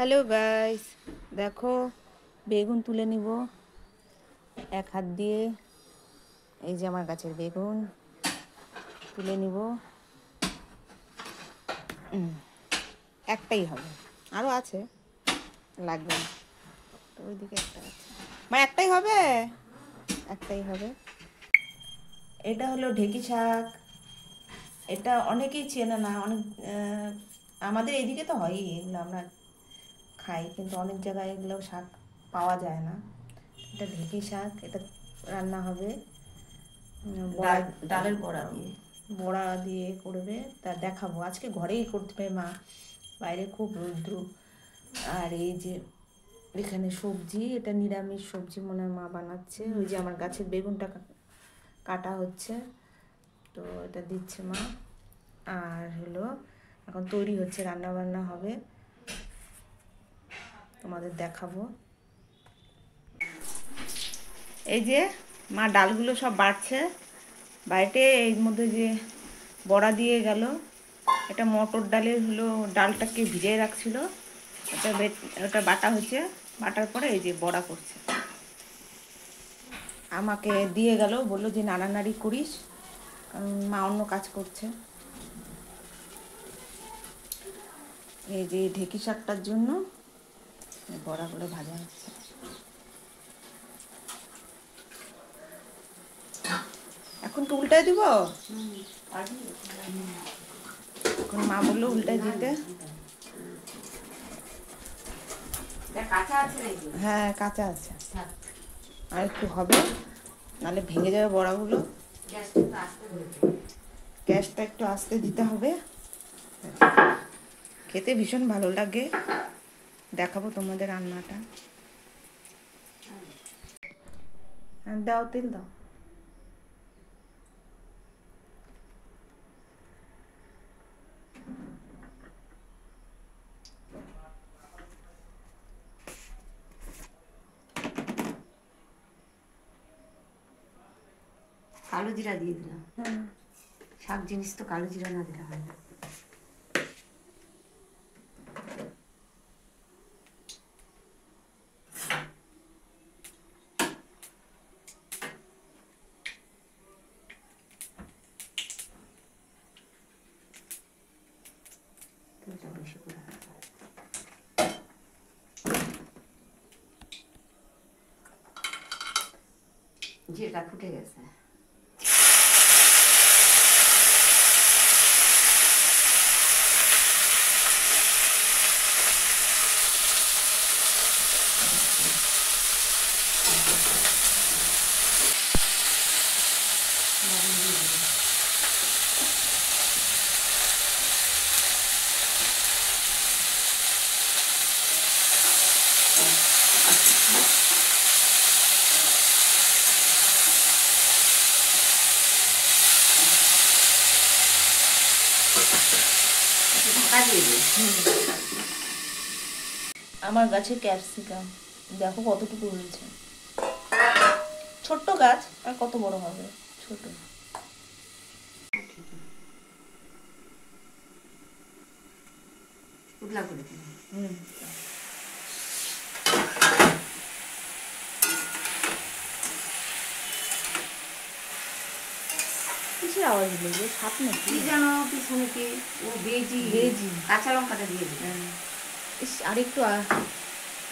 Hello guys, দেখো বেগুন তুলে নিব এক হাত দিয়ে। এই যে আমার গাছের বেগুন তুলে নিব। একটাই হবে, আরও আছে, লাগবে না। তো ওইদিকে একটা আছে, মানে একটাই হবে, একটাই হবে। এটা হলো ঢেঁকি শাক। এটা অনেকেই চেনে না, অনেক আমাদের এইদিকে তো হয়ই, এগুলো আমরা খাই, কিন্তু অনেক জায়গায় এগুলো শাক পাওয়া যায় না। এটা ঢেঁকি শাক, এটা রান্না হবে বড়া, ডালের বড়া দিয়ে। বড়া দিয়ে করবে, তা দেখাবো। আজকে ঘরেই করবে মা, বাইরে খুব রৌদ্র। আর এই যে এখানে সবজি, এটা নিরামিষ সবজি মনে হয় মা বানাচ্ছে। ওই যে আমার গাছের বেগুনটা কাটা হচ্ছে, তো এটা দিচ্ছে মা। আর হলো এখন তৈরি হচ্ছে, রান্না বান্না হবে, তোমাদের দেখাবো। এই যে মা ডালগুলো সব বাড়ছে বাড়িতে, এর মধ্যে যে বড়া দিয়ে গেল। এটা মটর ডালের হলো, ডালটাকে ভিজিয়ে রাখছিল, ওটা বাটা হচ্ছে। বাটার পরে এই যে বড়া করছে, আমাকে দিয়ে গেল, বললো যে নাড়ানাড়ি করিস, কারণ মা অন্য কাজ করছে। এই যে ঢেঁকি শাকটার জন্য বড়াগুলো ভাজা হচ্ছে। এখন তো উল্টায় দিব, এখন মা বললো উল্টায় দিতে। হ্যাঁ কাঁচা আছে, আর একটু হবে, নাহলে ভেঙে যাবে বড়াগুলো। গ্যাসটা একটু আস্তে দিতে হবে, খেতে ভীষণ ভালো লাগে। দেখাবো তোমাদের রান্নাটা। দাও তেল দাও। কালো জিরা দিয়ে দিলাম। শাক জিনিস তো কালো জিরা না দিলে হয় না। তেলটা বেশি করে জিরাটা ফুটে গেছে। ঢাকা দিয়ে দিই। আমার গাছে ক্যাপসিকাম দেখো কতটুকু হয়েছে, ছোট্ট গাছ আর কত বড় হবে, ছোট। উতলা করে দিই। কিসের আওয়াজ হলো যে, সাপ নাকি? কি জানো পিছনে কি ও বেজি বেজি। কাঁচা লঙ্কাটা দিয়ে দিই। ইস, আরেকটু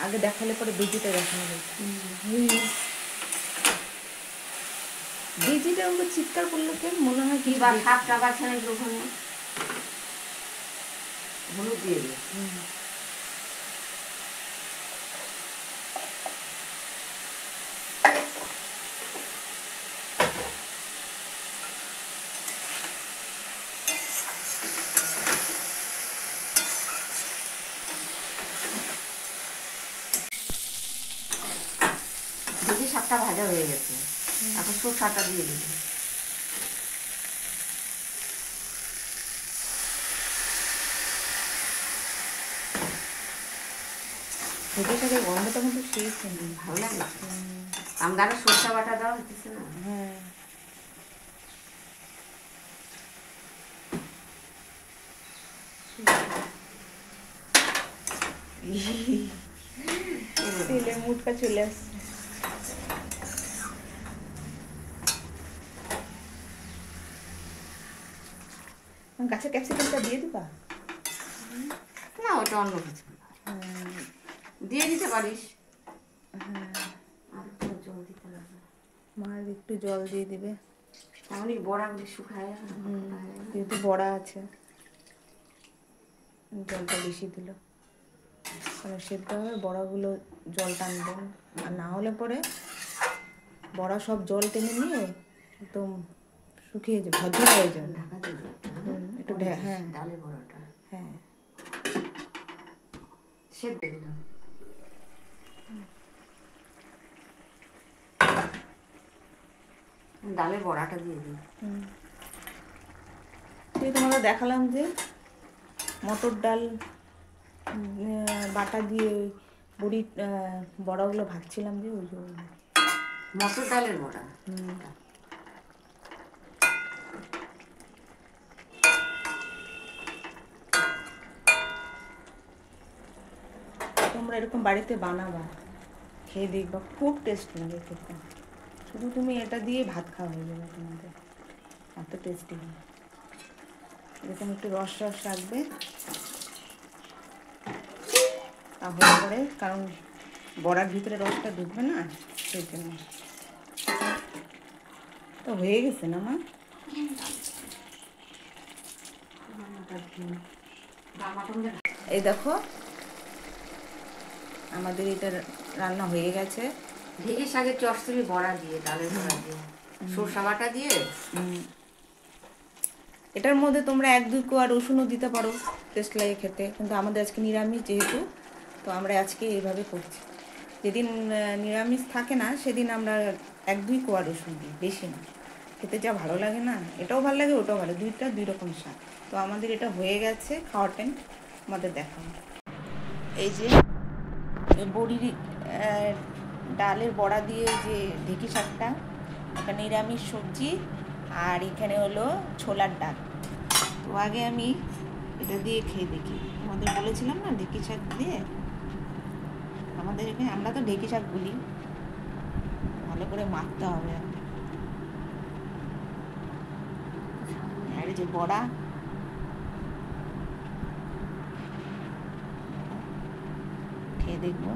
আগে দেখালে পরে বেজিটা দেখানো যেত। বেজিটা ওকে চিৎকার করলো কেন, মনে হয় কি বা সাপটা বাচ্চা নাকি ওখানে। হলুদ দিয়ে দিই। দেখি শাকটা ভাজা হয়ে গেছে, এখন সরষাটা দিয়ে দিবি। ঢেকে শাকের গন্ধটা কিন্তু সেই ভালো লাগে। আমগারে সরষা বাটা দেওয়া হচ্ছে না। হ্যাঁ, তেলের মুখটা চলে আসছে। গাছের ক্যাপসিকামটা দিয়ে দিবা? না, ওটা অন্য কিছু দিয়ে দিতে পারিস। আর একটু জল দিতে লাগবে। মা একটু জল দিয়ে দিবে, তাহলে বড়াগুলি শুকায় যাবে। যেহেতু বড়া আছে জলটা বেশি দিল, কারণ সেদ্ধ হবে বড়াগুলো জল টানবে না। আর না হলে পরে বড়া সব জল টেনে নিয়ে একদম শুকিয়ে যাবে, ঝরঝরা হয়ে যাবে। ঢাকা দিয়ে দে। একটু হ্যাঁ ডালের বড়াটা হ্যাঁ সেদ্ধ দিলাম। ডালের বড়াটা দিয়ে দিই। সেই তোমাদের দেখালাম যে মটর ডাল বাটা দিয়ে ওই বড়ি বড়াগুলো ভাজছিলাম যে ওই জন্য। মটর ডালের বড়া। তোমরা এরকম বাড়িতে বানাবা, খেয়ে দেখবা, খুব টেস্ট লাগে খেতে। শুধু তুমি এটা দিয়ে ভাত খাওয়া হয়ে যাবে তোমাদের, এত টেস্টি হয়। এরকম একটু রস রস রাখবে তাহলে পরে, কারণ বড়ার ভিতরে রসটা ঢুকবে না, সেই জন্য। তো হয়ে গেছে না মা? এই দেখো আমাদের এটা রান্না হয়ে গেছে। ঢেঁকি শাকের চচ্চড়ি বড়া দিয়ে, ডালের বড়া দিয়ে, সরষা বাটা দিয়ে। এটার মধ্যে তোমরা 1-2 কোয়া রসুনও দিতে পারো, টেস্ট লাগে খেতে, কিন্তু আমাদের আজকে নিরামিষ যেহেতু, তো আমরা আজকে এইভাবে করছি। যেদিন নিরামিষ থাকে না সেদিন আমরা 1-2 কোয়া রসুন দিই, বেশি না। খেতে যা ভালো লাগে না, এটাও ভালো লাগে ওটাও ভালো, দুইটা দুই রকম স্বাদ। তো আমাদের এটা হয়ে গেছে, খাওয়ার টাইম আমাদের দেখাবো। এই যে বড়ির ডালের বড়া দিয়ে যে ঢেঁকি শাকটা, একটা নিরামিষ সবজি, আর এখানে হলো ছোলার ডাল। তো আগে আমি এটা দিয়ে খেয়ে দেখি। আমাদের বলেছিলাম না ঢেঁকি শাক দিয়ে, আমাদের এখানে আমরা তো ঢেঁকি শাক বলি। ভালো করে মাখতে হবে। আর যে বড়া, খেয়ে দেখবো।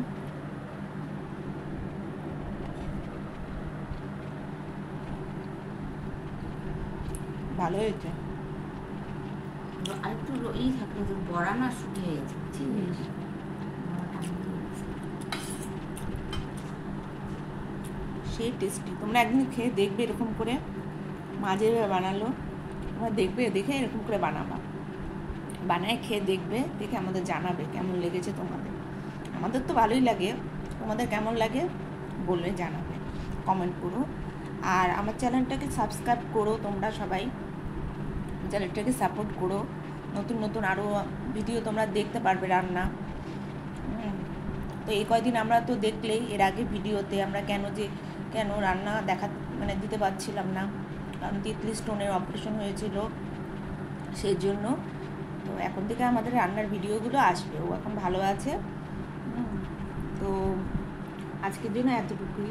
ভালো হয়েছে। আর একটু ই থাকলে তোর বড়া না শুকিয়ে গেছে, বুঝছিস? সেই টেস্টি। তোমরা একদিন খেয়ে দেখবে এরকম করে, মা যেভাবে বানালো তোমরা দেখবে, দেখে এরকম করে বানাবা, বানায় খেয়ে দেখবে, দেখে আমাদের জানাবে কেমন লেগেছে তোমাদের। আমাদের তো ভালোই লাগে, তোমাদের কেমন লাগে বললে জানাবে, কমেন্ট করো। আর আমার চ্যানেলটাকে সাবস্ক্রাইব করো তোমরা সবাই, চ্যানেলটাকে সাপোর্ট করো। নতুন নতুন আরও ভিডিও তোমরা দেখতে পারবে রান্না। তো এই কয়দিন আমরা তো দেখলেই, এর আগে ভিডিওতে আমরা কেন রান্না মানে দিতে পারছিলাম না, কারণ তিতলি স্টোনের অপারেশন হয়েছিল, সেই জন্য। তো এখন থেকে আমাদের রান্নার ভিডিওগুলো আসবে, ও এখন ভালো আছে। তো আজকের জন্য এতটুকুই।